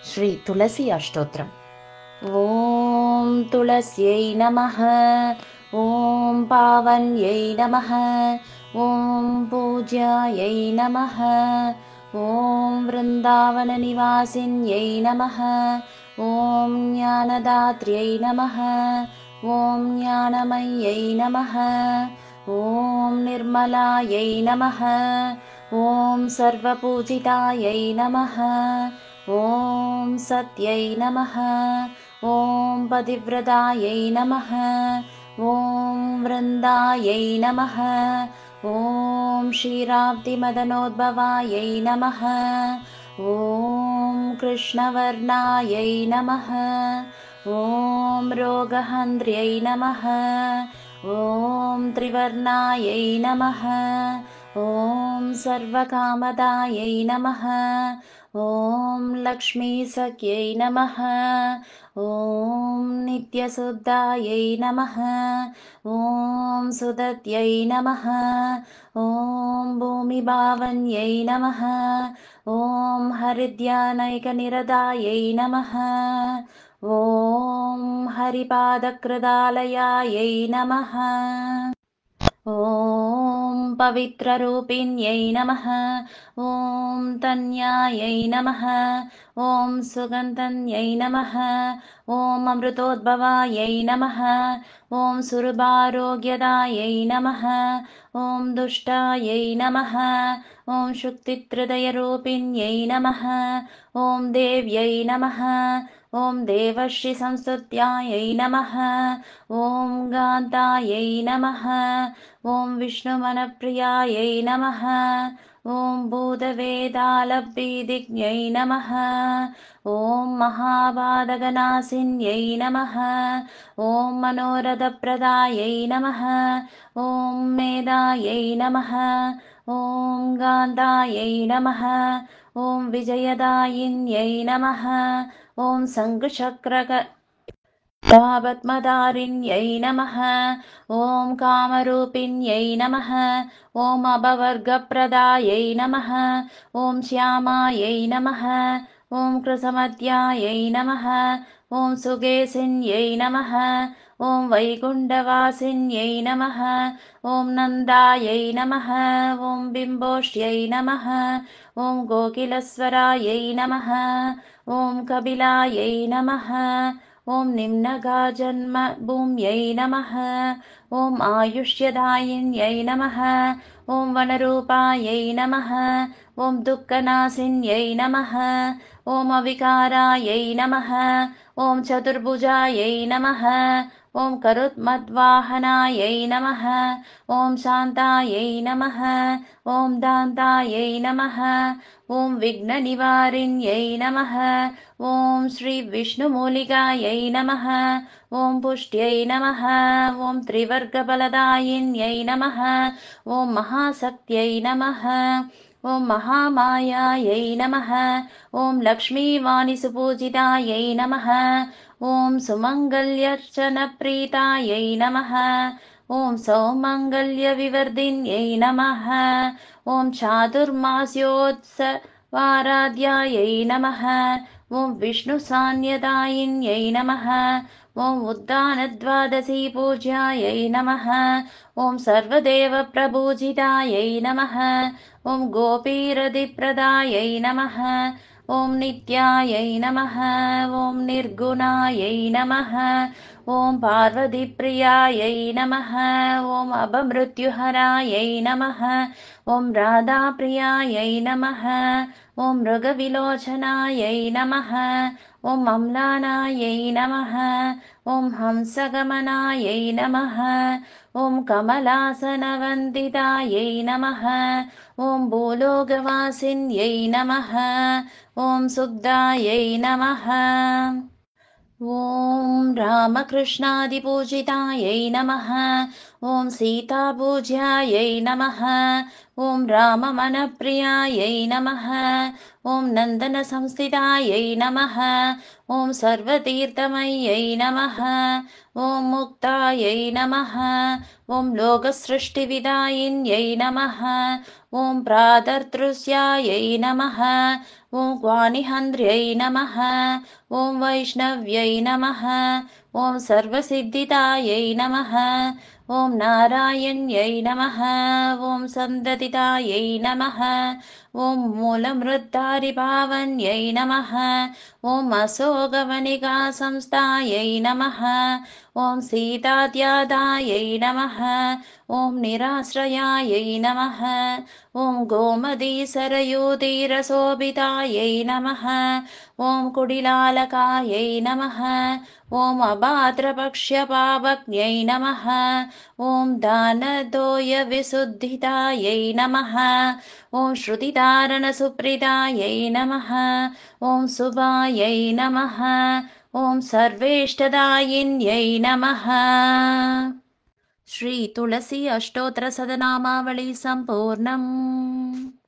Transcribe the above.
श्री तुलसी अष्टोत्रम्। ॐ तुलस्यै नमः। ॐ पावन्यै नमः। ॐ पूज्यायै नमः। ॐ वृन्दावननिवासिन्यै नमः। ॐ ज्ञानदात्र्यै नमः। ॐ ज्ञानमय्यै नमः। ॐ निर्मलायै नमः। ॐ सर्वपूजितायै नमः। ॐ सत्यै नमः। ॐ पतिव्रतायै नमः। ॐ वृन्दायै नमः। ॐ क्षीराब्धिमदनोद्भवायै नमः। ॐ कृष्णवर्णायै नमः। ॐ रोगहन्त्र्यै नमः। ॐ त्रिवर्णायै नमः। ॐ सर्वकामदायै नमः। ॐ लक्ष्मीसख्यै नमः। ॐ नित्यशुद्धायै नमः। ॐ सुदत्यै नमः। ॐ भूमिभावन्यै नमः। ॐ हरिद्यानैकनिरतायै नमः। ॐ हरिपादकृतालयायै नमः। ॐ पवित्ररूपिण्यै नमः। ॐ तन्यायै नमः। ॐ सुगन्धन्यै नमः। ॐ अमृतोद्भवायै नमः। ॐ सुरभारोग्यदायै नमः। ॐ दुष्टायै नमः। ॐ शुक्तिहृदयरूपिण्यै नमः। ॐ देव्यै नमः। ॐ देवर्षिसंस्तुत्यायै नमः। ॐ गान्तायै नमः। ॐ विष्णुमनप्रियायै नमः। ॐ भूतवेदालब्धिदिज्ञै नमः। ॐ महाबाधकनाशिन्यै नमः। ॐ मनोरथप्रदायै नमः। ॐ मेधायै नमः। ॐ गान्धायै नमः। ॐ विजयदायिन्यै नमः। ॐ शङ्खचक्रगदापद्मधारिण्यै नमः। ॐ कामरूपिण्यै नमः। ॐ अभवर्गप्रदायै नमः। ॐ श्यामायै नमः। ॐ कृशमध्यायै नमः। ॐ सुगेसिन्यै नमः। ॐ वैकुण्ठवासिन्यै नमः। ॐ नन्दायै नमः। ॐ बिम्बोष्ट्यै नमः। ॐ गोकिलस्वरायै नमः। ॐ कपिलायै नमः। ॐ निम्नगाजन्मभूम्यै नमः। ॐ आयुष्यदायिन्यै नमः। ॐ वनरूपायै नमः। ॐ दुःखनाशिन्यै नमः। ॐ अविकारायै नमः। ॐ चतुर्भुजायै नमः। ॐ करुत्मद्वाहनायै नमः। ॐ शान्तायै नमः। ॐ दान्तायै नमः। ॐ विघ्ननिवारिण्यै नमः। ॐ श्रीविष्णुमूलिकायै नमः। ॐ पुष्ट्यै नमः। ॐ त्रिवर्गफलदायिन्यै नमः। ॐ महाशक्त्यै नमः। ॐ महामायायै नमः। ॐ लक्ष्मीवाणीसुपूजितायै नमः। ॐ सुमङ्गल्यर्चनप्रीतायै नमः। ॐ सौमङ्गल्यविवर्धिन्यै नमः। ॐ चातुर्मास्योत्सवाराध्यायै नमः। ॐ विष्णुसान्निधायिन्यै नमः। ॐ उद्दानद्वादशी पूज्यायै नमः। ॐ सर्वदेवप्रपूजितायै नमः। ॐ गोपीरधिप्रदायै नमः। ॐ नित्यायै नमः। ॐ निर्गुणायै नमः। ॐ पार्वतीप्रियायै नमः। ॐ अपमृत्युहरायै नमः। ॐ राधाप्रियायै नमः। ॐ मृगविलोचनायै नमः। ॐ अम्लानायै नमः। ॐ हंसगमनायै नमः। ॐ कमलासनवन्दितायै नमः। ॐ भूलोकवासिन्यै नमः। ॐ सुग्धायै नमः। ॐ रामकृष्णादिपूजितायै नमः। ॐ सीतापूज्यायै नमः। ॐ राममनप्रियायै नमः। ॐ नन्दनसंस्थितायै नमः। ॐ सर्वतीर्थमय्यै नमः। ॐ मुक्तायै नमः। ॐ लोकसृष्टिविदायिन्यै नमः। ॐ प्रातर्तृस्यायै नमः। ॐ क्वानिहन्द्र्यै नमः। ॐ वैष्णव्यै नमः। ॐ सर्वसिद्धिदायै नमः। ॐ नारायण्यै नमः। ॐ सन्ददितायै नमः। ॐ मूलमृद्धारिभावन्यै नमः। ॐ असोगवनिकासंस्थायै नमः। ॐ सीताद्यादायै नमः। ॐ निराश्रयायै नमः। ॐ गोमतीसरयूतीरशोभितायै नमः। ॐ कुडिलालकायै नमः। ॐ अभाद्रपक्ष्यपावक्न्यै नमः। ॐ दानतोयविशुद्धितायै नमः। ॐ श्रुतिधारणसुप्रिदायै नमः। ॐ शुभायै नमः। ॐ सर्वेष्टदायिन्यै नमः। श्री तुलसी अष्टोत्तर सदनामावली सम्पूर्णम्।